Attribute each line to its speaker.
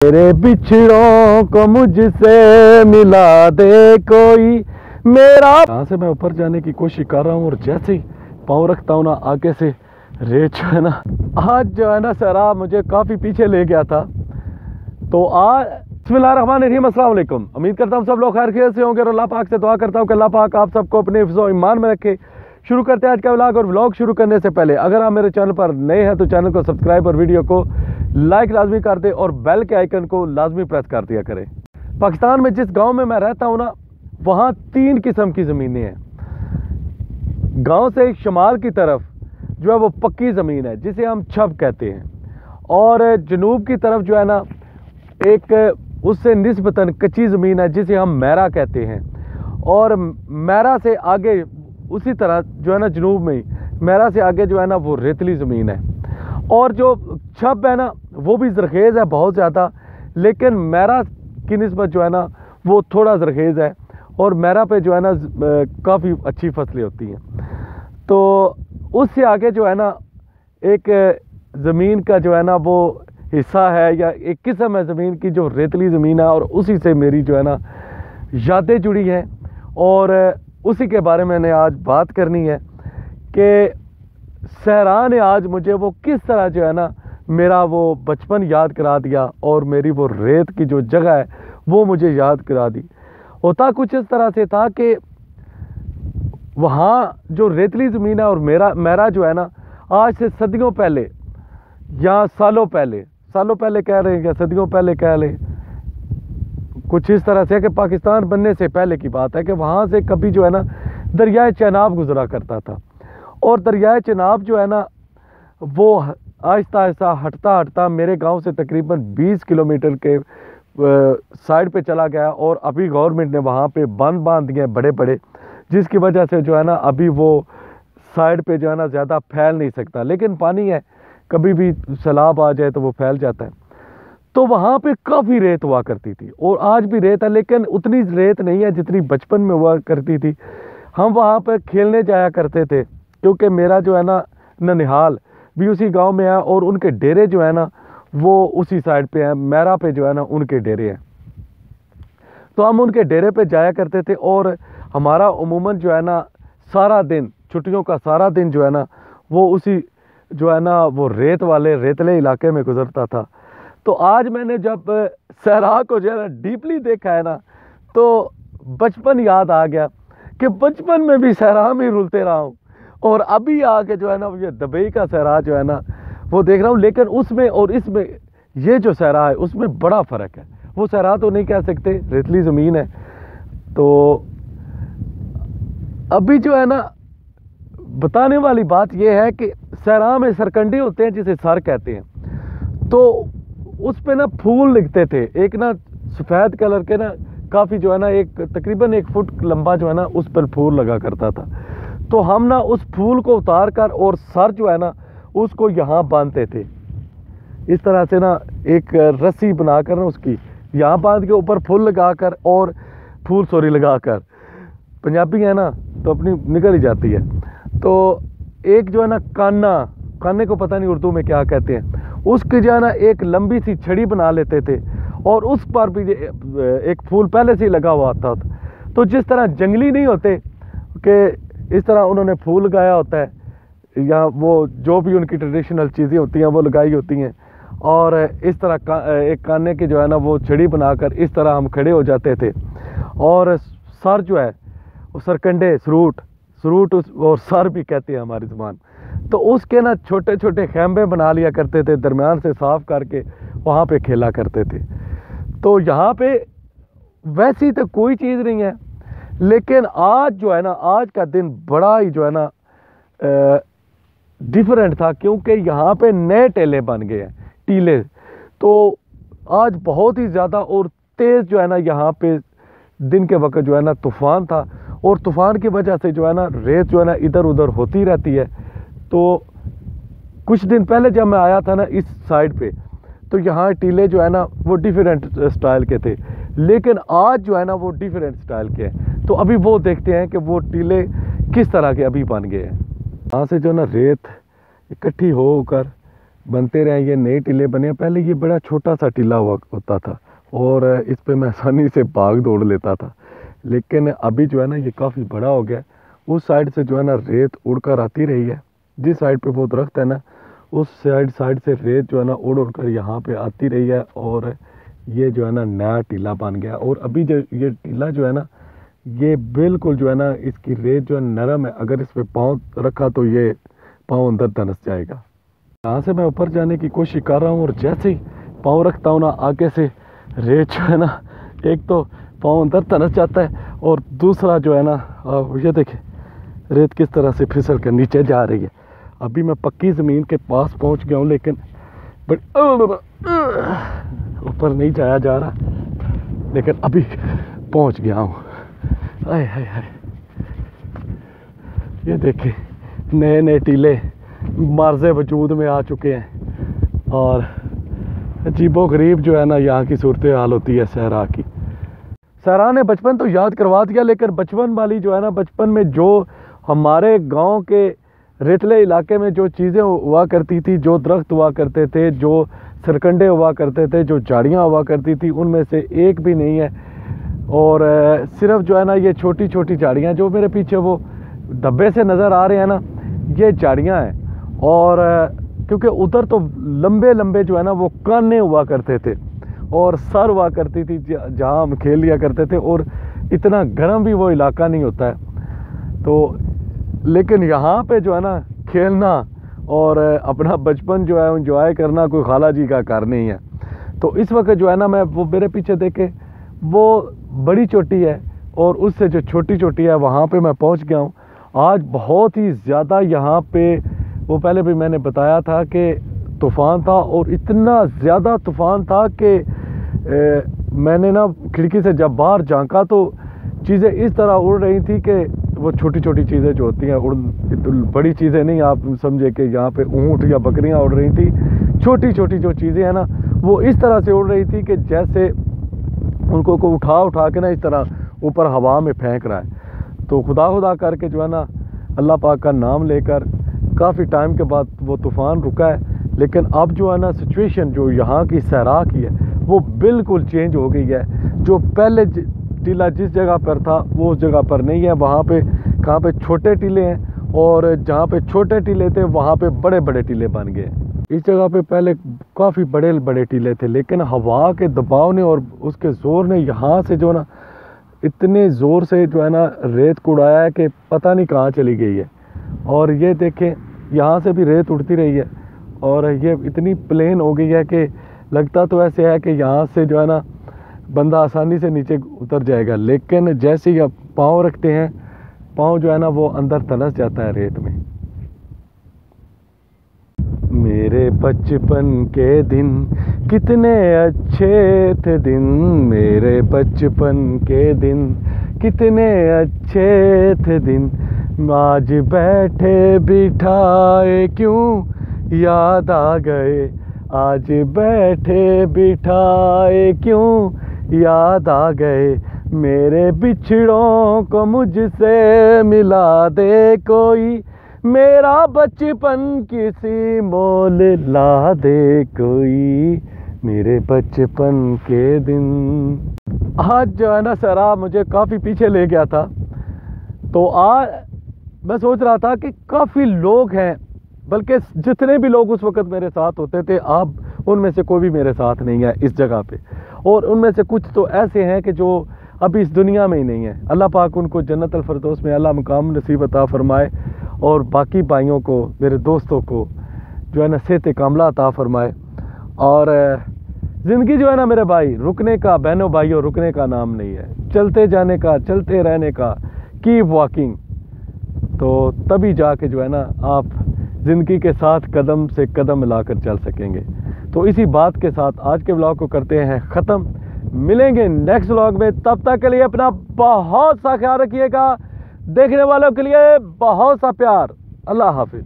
Speaker 1: तेरे बिछड़ों को मुझसे मिला दे कोई मेरा। यहाँ से मैं ऊपर जाने की कोशिश कर रहा हूँ और जैसे ही पाँव रखता हूँ ना आगे से रेत जो है ना, आज जो है ना सरा मुझे काफ़ी पीछे ले गया था। तो आज बिस्मिल्लाहिर्रहमानिर्रहीम, अस्सलाम वालेकुम। उम्मीद करता हूँ सब लोग खैर खैरियत से होंगे और अल्लाह पाक से दुआ करता हूँ कि अल्लाह पाक आप सबको अपने हिफ्ज़ और ईमान में रखे। शुरू करते हैं आज का व्लॉग। और व्लॉग शुरू करने से पहले अगर आप मेरे चैनल पर नए हैं तो चैनल को सब्सक्राइब और वीडियो को लाइक लाजमी कर दे और बेल के आइकन को लाजमी प्रेस कर दिया करें। पाकिस्तान में जिस गांव में मैं रहता हूं ना, वहां 3 किस्म की ज़मीनें हैं। गांव से शमाल की तरफ जो है वो पक्की ज़मीन है जिसे हम छब कहते हैं, और जनूब की तरफ जो है ना एक उससे निस्बतन कच्ची ज़मीन है जिसे हम मैरा कहते हैं। और मैरा से आगे उसी तरह जो है ना जनूब में ही मैरा से आगे जो है ना वो रेतली ज़मीन है। और जो छब है ना वो भी ज़रखेज़ है बहुत ज़्यादा, लेकिन मैरा की निस्बत जो है ना वो थोड़ा ज़रखेज़ है और मैरा पे जो है ना काफ़ी अच्छी फसलें होती हैं। तो उससे आगे जो है ना एक ज़मीन का जो है ना वो हिस्सा है या एक किस्म है ज़मीन की जो रेतली ज़मीन है, और उसी से मेरी जो है ना यादें जुड़ी हैं और उसी के बारे में मैंने आज बात करनी है कि सहरा ने आज मुझे वो किस तरह जो है ना मेरा वो बचपन याद करा दिया और मेरी वो रेत की जो जगह है वो मुझे याद करा दी। होता कुछ इस तरह से था कि वहाँ जो रेतली ज़मीन है और मेरा जो है ना आज से सदियों पहले या सालों पहले कह रहे हैं या सदियों पहले कह लें, कुछ इस तरह से कि पाकिस्तान बनने से पहले की बात है कि वहाँ से कभी जो है ना दरियाए चेनाब गुजरा करता था। और दरियाए चेनाब जो है ना वो आहिस्ता आहिस्ता हटता मेरे गांव से तकरीबन 20 किलोमीटर के साइड पे चला गया। और अभी गवर्नमेंट ने वहाँ पे बांध दिए हैं बड़े बड़े, जिसकी वजह से जो है ना अभी वो साइड पे जो है ना ज़्यादा फैल नहीं सकता, लेकिन पानी है, कभी भी सैलाब आ जाए तो वो फैल जाता है। तो वहाँ पे काफ़ी रेत हुआ करती थी और आज भी रेत है, लेकिन उतनी रेत नहीं है जितनी बचपन में हुआ करती थी। हम वहाँ पर खेलने जाया करते थे क्योंकि मेरा जो है ना ननिहाल भी उसी गांव में है और उनके डेरे जो है ना वो उसी साइड पे हैं। मैरा पे जो है ना उनके डेरे हैं, तो हम उनके डेरे पे जाया करते थे। और हमारा उमूमन जो है ना सारा दिन, छुट्टियों का सारा दिन जो है ना वो उसी जो है ना वो रेत वाले रेतले इलाके में गुजरता था। तो आज मैंने जब सहरा को जो है ना डीपली देखा है ना तो बचपन याद आ गया कि बचपन में भी सहरा में रुलते रहा हूँ और अभी आके जो है ना ये दुबई का सहरा जो है ना वो देख रहा हूँ। लेकिन उसमें और इसमें ये जो सहरा है उसमें बड़ा फ़र्क है। वो सहरा तो नहीं कह सकते, रेतली ज़मीन है। तो अभी जो है ना बताने वाली बात यह है कि सहरा में सरकंडे होते हैं जिसे सर कहते हैं, तो उस पे ना फूल लिखते थे, एक ना सफ़ेद कलर के ना काफ़ी जो है ना एक तकरीबन 1 फुट लंबा जो है ना उस पर फूल लगा करता था। तो हम ना उस फूल को उतार कर और सर जो है ना उसको यहाँ बांधते थे, इस तरह से ना एक रस्सी बनाकर ना उसकी यहाँ बांध के ऊपर फूल लगाकर और फूल लगाकर, पंजाबी है ना तो अपनी निकल ही जाती है। तो एक जो है ना काने को पता नहीं उर्दू में क्या कहते हैं, उसकी जो है ना एक लंबी सी छड़ी बना लेते थे और उस पर भी एक फूल पहले से ही लगा हुआ था। तो जिस तरह जंगली नहीं होते कि इस तरह उन्होंने फूल लगाया होता है या वो जो भी उनकी ट्रेडिशनल चीज़ें होती हैं वो लगाई होती हैं, और इस तरह एक काने की जो है ना वो छड़ी बनाकर इस तरह हम खड़े हो जाते थे। और सर जो है वो सरकंडे सरूट और सर भी कहते हैं हमारी ज़ुबान, तो उसके ना छोटे छोटे खैम्बे बना लिया करते थे, दरमियान से साफ़ करके वहाँ पे खेला करते थे। तो यहाँ पे वैसी तो कोई चीज़ नहीं है, लेकिन आज जो है ना आज का दिन बड़ा ही जो है ना डिफरेंट था, क्योंकि यहाँ पे नए टीले बन गए हैं, टीले। तो आज बहुत ही ज़्यादा और तेज़ जो है ना यहाँ पे दिन के वक्त जो है ना तूफ़ान था, और तूफ़ान की वजह से जो है ना रेत जो है ना इधर उधर होती रहती है। तो कुछ दिन पहले जब मैं आया था ना इस साइड पे, तो यहाँ टीले जो है ना वो डिफरेंट स्टाइल के थे, लेकिन आज जो है ना वो डिफरेंट स्टाइल के हैं। तो अभी वो देखते हैं कि वो टीले किस तरह के अभी बन गए हैं। यहाँ से जो ना रेत इकट्ठी होकर बनते रहे, ये नए टीले बने। पहले ये बड़ा छोटा सा टीला हुआ होता था और इस पे मैं आसानी से भाग दौड़ लेता था, लेकिन अभी जो है ना ये काफ़ी बड़ा हो गया। उस साइड से जो है ना रेत उड़कर आती रही है, जिस साइड पे वो दरख्त है ना उस साइड से रेत जो है ना उड़ उड़ कर यहाँ पे आती रही है और ये जो है ना नया टीला बन गया। और अभी जो ये टीला जो है ना ये बिल्कुल जो है ना इसकी रेत जो है नरम है, अगर इस पे पाँव रखा तो ये पाँव अंदर धंस जाएगा। यहाँ से मैं ऊपर जाने की कोशिश कर रहा हूँ और जैसे ही पाँव रखता हूँ ना आगे से रेत जो है ना एक तो पाँव अंदर धंस जाता है और दूसरा जो है ना ये देखिए रेत किस तरह से फिसल कर नीचे जा रही है। अभी मैं पक्की ज़मीन के पास पहुँच गया हूँ, लेकिन ऊपर नहीं जाया जा रहा, लेकिन अभी पहुँच गया हूँ। हाय हाय हाय, ये देखें नए नए टीले मार्ज़े वजूद में आ चुके हैं और अजीबो गरीब जो है ना यहाँ की सूरत हाल होती है सहरा की। सहरा ने बचपन तो याद करवा दिया, लेकिन बचपन वाली जो है ना बचपन में जो हमारे गांव के रेतले इलाके में जो चीज़ें हुआ करती थी, जो दरख्त हुआ करते थे, जो सरकंडे हुआ करते थे, जो झाड़ियाँ हुआ करती थी, उनमें से एक भी नहीं है। और सिर्फ जो है ना ये छोटी छोटी झाड़ियाँ जो मेरे पीछे वो धब्बे से नज़र आ रहे हैं ना, ये झाड़ियाँ हैं। और क्योंकि उधर तो लंबे लंबे जो है ना वो काने हुआ करते थे और सर हुआ करती थी जहाँ हम खेल लिया करते थे, और इतना गर्म भी वो इलाका नहीं होता है। तो लेकिन यहाँ पे जो है ना खेलना और अपना बचपन जो है एंजॉय करना कोई खाला जी का कार नहीं है। तो इस वक्त जो है ना मैं वो मेरे पीछे देखे वो बड़ी चोटी है और उससे जो छोटी चोटी है वहाँ पे मैं पहुँच गया हूँ। आज बहुत ही ज़्यादा यहाँ पे, वो पहले भी मैंने बताया था कि तूफ़ान था और इतना ज़्यादा तूफ़ान था कि मैंने ना खिड़की से जब बाहर झांका तो चीज़ें इस तरह उड़ रही थी कि वो छोटी छोटी चीज़ें जो होती हैं उड़, बड़ी चीज़ें नहीं, आप समझे कि यहाँ पे ऊँट या बकरियाँ उड़ रही थी। छोटी छोटी जो चीज़ें हैं ना वो इस तरह से उड़ रही थी कि जैसे उनको को उठा के ना इस तरह ऊपर हवा में फेंक रहा है। तो खुदा करके जो है ना अल्लाह पाक का नाम लेकर काफ़ी टाइम के बाद वो तूफ़ान रुका है। लेकिन अब जो है ना सिचुएशन जो यहाँ की सहरा की है वो बिल्कुल चेंज हो गई है। जो पहले टीला जिस जगह पर था वो उस जगह पर नहीं है, वहाँ पे कहाँ पे छोटे टीले हैं और जहाँ पे छोटे टीले थे वहाँ पे बड़े बड़े टीले बन गए। इस जगह पे पहले काफ़ी बड़े बड़े टीले थे, लेकिन हवा के दबाव ने और उसके ज़ोर ने यहाँ से जो ना इतने ज़ोर से जो है ना रेत को उड़ाया है कि पता नहीं कहाँ चली गई है। और ये देखें यहाँ से भी रेत उड़ती रही है और ये इतनी प्लेन हो गई है कि लगता तो ऐसे है कि यहाँ से जो है ना बंदा आसानी से नीचे उतर जाएगा, लेकिन जैसे ही आप पाँव रखते हैं पाँव जो है ना वो अंदर धंस जाता है रेत में। मेरे बचपन के दिन कितने अच्छे थे दिन, मेरे बचपन के दिन कितने अच्छे थे दिन, आज बैठे बिठाए क्यों याद आ गए, आज बैठे बिठाए क्यों याद आ गए, मेरे बिछड़ों को मुझसे मिला दे कोई, मेरा बचपन किसी मोल ला दे कोई, मेरे बचपन के दिन। आज जो है ना सहरा मुझे काफ़ी पीछे ले गया था, तो आज मैं सोच रहा था कि काफ़ी लोग हैं, बल्कि जितने भी लोग उस वक़्त मेरे साथ होते थे अब उनमें से कोई भी मेरे साथ नहीं है इस जगह पे, और उनमें से कुछ तो ऐसे हैं कि जो अभी इस दुनिया में ही नहीं है। अल्लाह पाक उनको जन्नत अल फिरदौस में अल्लाह मुकाम नसीब अता फरमाए और बाकी भाइयों को, मेरे दोस्तों को जो है ना सेहत कामला अता फरमाए। और ज़िंदगी जो है ना मेरे भाई रुकने का, बहनों भाइयों रुकने का नाम नहीं है, चलते जाने का, चलते रहने का, कीप वॉकिंग। तो तभी जाके जो है ना आप ज़िंदगी के साथ कदम से कदम मिलाकर चल सकेंगे। तो इसी बात के साथ आज के व्लॉग को करते हैं ख़त्म। मिलेंगे नेक्स्ट व्लॉग में, तब तक के लिए अपना बहुत सा ख्याल रखिएगा। देखने वालों के लिए बहुत सा प्यार। अल्लाह हाफिज़।